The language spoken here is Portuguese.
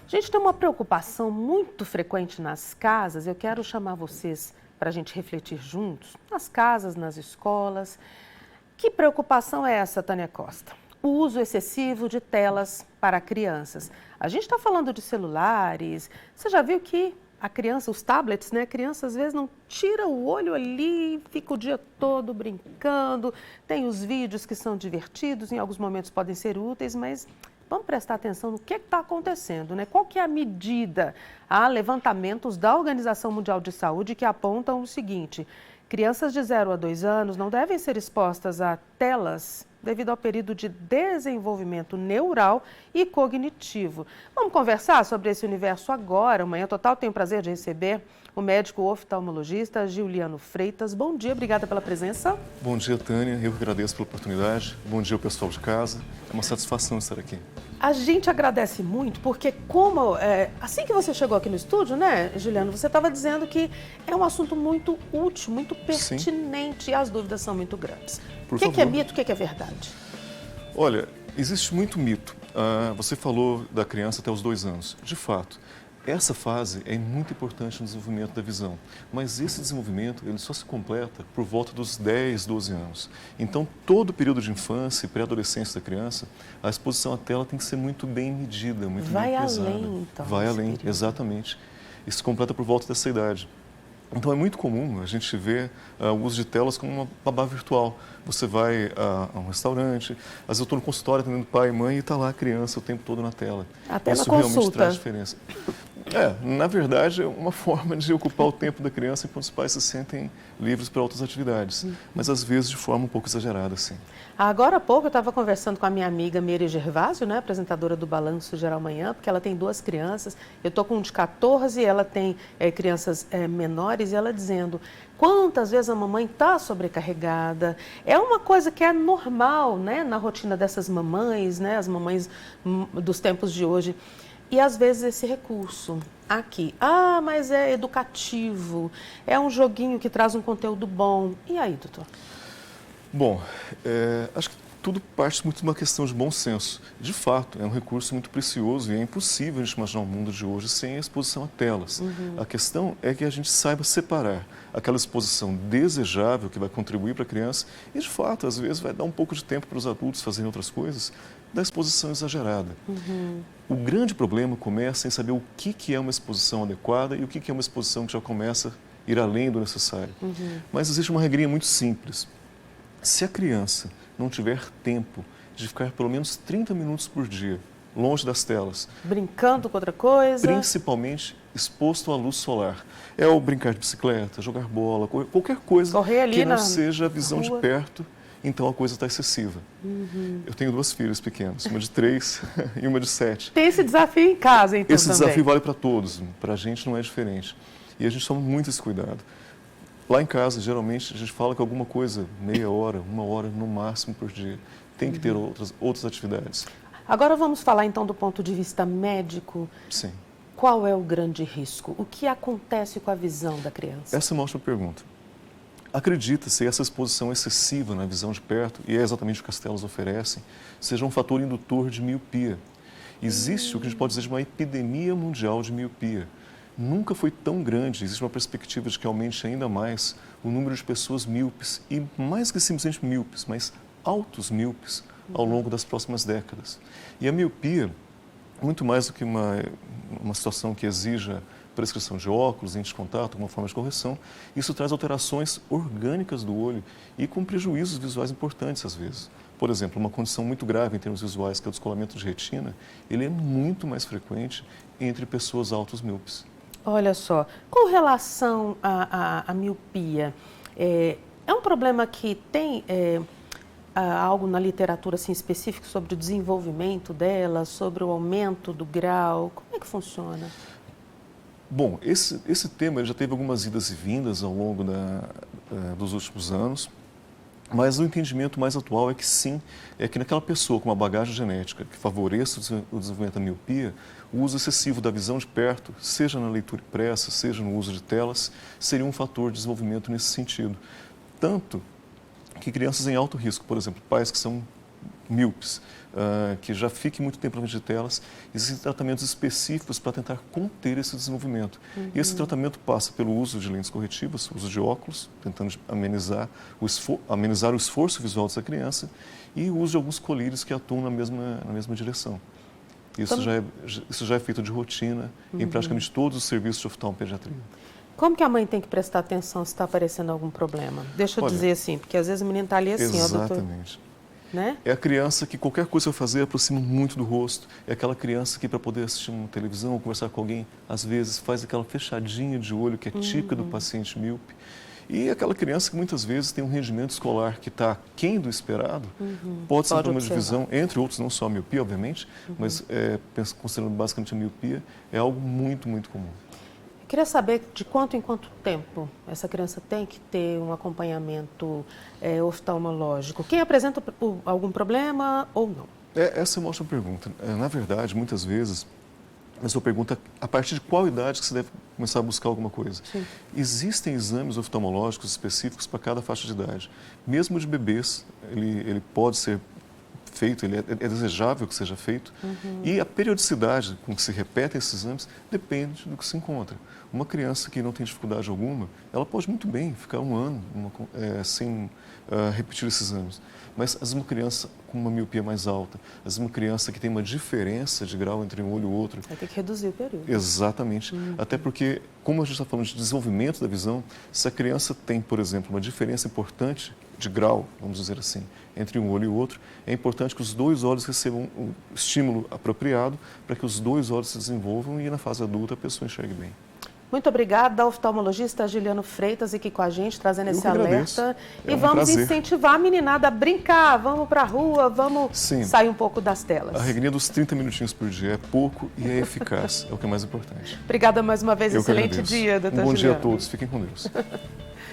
A gente tem uma preocupação muito frequente nas casas, eu quero chamar vocês para a gente refletir juntos, nas casas, nas escolas. Que preocupação é essa, Tânia Costa? O uso excessivo de telas para crianças. A gente está falando de celulares, você já viu que a criança, os tablets, né? A criança às vezes não tira o olho ali, fica o dia todo brincando, tem os vídeos que são divertidos, em alguns momentos podem ser úteis, mas vamos prestar atenção no que está acontecendo, né? Qual que é a medida? Há levantamentos da Organização Mundial de Saúde que apontam o seguinte: crianças de 0 a 2 anos não devem ser expostas a telas devido ao período de desenvolvimento neural e cognitivo. Vamos conversar sobre esse universo agora. Manhã Total tem o prazer de receber o médico oftalmologista Giuliano Freitas. Bom dia, obrigada pela presença. Bom dia, Tânia. Eu agradeço pela oportunidade. Bom dia ao pessoal de casa. É uma satisfação estar aqui. A gente agradece muito porque assim que você chegou aqui no estúdio, né, Giuliano, você estava dizendo que é um assunto muito útil, muito pertinente. Sim. E as dúvidas são muito grandes. O que é mito, o que é verdade? Olha, existe muito mito. Você falou da criança até os 2 anos. De fato, essa fase é muito importante no desenvolvimento da visão, mas esse desenvolvimento ele só se completa por volta dos 10, 12 anos. Então, todo o período de infância e pré-adolescência da criança, a exposição à tela tem que ser muito bem medida, muito bem pesada. Vai além, então. Vai além, exatamente. E se completa por volta dessa idade. Então, é muito comum a gente ver o uso de telas como uma babá virtual. Você vai a um restaurante, às vezes eu estou no consultório atendendo pai e mãe e está lá a criança o tempo todo na tela. Até Isso na realmente consulta. traz diferença. Na verdade, é uma forma de ocupar o tempo da criança enquanto os pais se sentem livres para outras atividades. Mas, às vezes, de forma um pouco exagerada, sim. Agora há pouco eu estava conversando com a minha amiga Meire Gervásio, né, apresentadora do Balanço Geral Manhã, porque ela tem 2 crianças. Eu estou com um de 14 e ela tem crianças menores, e ela dizendo quantas vezes a mamãe está sobrecarregada. É uma coisa que é normal, né, na rotina dessas mamães, né, as mamães dos tempos de hoje. E às vezes esse recurso aqui, mas é educativo, é um joguinho que traz um conteúdo bom. E aí, doutor? Bom, acho que tudo parte muito de uma questão de bom senso. De fato, é um recurso muito precioso e é impossível a gente imaginar o mundo de hoje sem a exposição a telas. A questão é que a gente saiba separar aquela exposição desejável que vai contribuir para a criança e, de fato, às vezes vai dar um pouco de tempo para os adultos fazerem outras coisas, da exposição exagerada. O grande problema começa em saber o que é uma exposição adequada e o que é uma exposição que já começa a ir além do necessário. Mas existe uma regrinha muito simples. Se a criança não tiver tempo de ficar pelo menos 30 minutos por dia longe das telas, brincando com outra coisa, principalmente exposto à luz solar, é o brincar de bicicleta, jogar bola, qualquer coisa que não seja a visão de perto, então a coisa está excessiva. Eu tenho 2 filhas pequenas, uma de 3 e uma de 7. Tem esse desafio em casa, então, Esse desafio vale para todos, para a gente não é diferente. E a gente toma muito esse cuidado. Lá em casa, geralmente, a gente fala que alguma coisa, meia hora, 1 hora no máximo por dia, tem que ter outras atividades. Agora vamos falar então do ponto de vista médico. Sim. Qual é o grande risco? O que acontece com a visão da criança? Essa é uma ótima pergunta. Acredita-se que essa exposição excessiva na visão de perto, e é exatamente o que as telas oferecem, seja um fator indutor de miopia. Existe o que a gente pode dizer de uma epidemia mundial de miopia. Nunca foi tão grande, existe uma perspectiva de que aumente ainda mais o número de pessoas míopes, e mais que simplesmente míopes, mas altos míopes ao longo das próximas décadas. E a miopia, muito mais do que uma situação que exija prescrição de óculos, lente de contato, alguma forma de correção, isso traz alterações orgânicas do olho e com prejuízos visuais importantes às vezes. Por exemplo, uma condição muito grave em termos visuais, que é o descolamento de retina, ele é muito mais frequente entre pessoas altos míopes. Olha só, com relação à miopia, é um problema que tem algo na literatura assim, específico sobre o desenvolvimento dela, sobre o aumento do grau? Como é que funciona? Bom, esse tema já teve algumas idas e vindas ao longo dos últimos anos, mas o entendimento mais atual é que sim, é que naquela pessoa com uma bagagem genética que favoreça o desenvolvimento da miopia, o uso excessivo da visão de perto, seja na leitura impressa, seja no uso de telas, seria um fator de desenvolvimento nesse sentido. Tanto que crianças em alto risco, por exemplo, pais que são míopes, que já fiquem muito tempo na frente de telas, existem tratamentos específicos para tentar conter esse desenvolvimento. E esse tratamento passa pelo uso de lentes corretivas, uso de óculos, tentando amenizar o esforço visual dessa criança, e o uso de alguns colírios que atuam na mesma direção. Isso já é feito de rotina em praticamente todos os serviços de oftalmopediatria. Como que a mãe tem que prestar atenção se está aparecendo algum problema? Deixa eu dizer assim, porque às vezes o menino está ali assim, ó, doutor. Exatamente. Né? É a criança que qualquer coisa que vai fazer aproxima muito do rosto. É aquela criança que, para poder assistir uma televisão ou conversar com alguém, às vezes faz aquela fechadinha de olho que é típica do paciente míope. E aquela criança que muitas vezes tem um rendimento escolar que está aquém do esperado, pode ser um problema de visão, entre outros, não só a miopia, obviamente, mas considerando basicamente a miopia, é algo muito, muito comum. Eu queria saber de quanto em quanto tempo essa criança tem que ter um acompanhamento oftalmológico. Quem apresenta algum problema ou não? Essa é uma ótima pergunta. Na verdade, muitas vezes, a sua pergunta a partir de qual idade que você deve começar a buscar alguma coisa. Sim. Existem exames oftalmológicos específicos para cada faixa de idade. Mesmo de bebês, ele pode ser feito, é desejável que seja feito. E a periodicidade com que se repetem esses exames depende do que se encontra. Uma criança que não tem dificuldade alguma, ela pode muito bem ficar um ano sem repetir esses exames. Mas às vezes uma criança com uma miopia mais alta, às vezes uma criança que tem uma diferença de grau entre um olho e o outro. Vai ter que reduzir o período. Exatamente. Até porque, como a gente está falando de desenvolvimento da visão, se a criança tem, por exemplo, uma diferença importante de grau, vamos dizer assim, entre um olho e o outro, é importante que os dois olhos recebam o estímulo apropriado para que os dois olhos se desenvolvam e na fase adulta a pessoa enxergue bem. Muito obrigada, oftalmologista Juliano Freitas, aqui com a gente, trazendo esse alerta. E vamos incentivar a meninada a brincar, vamos para a rua, vamos sair um pouco das telas. A regrinha dos 30 minutinhos por dia é pouco e é eficaz, é o que é mais importante. Obrigada mais uma vez, excelente dia, doutor Juliano. Um bom dia a todos, fiquem com Deus.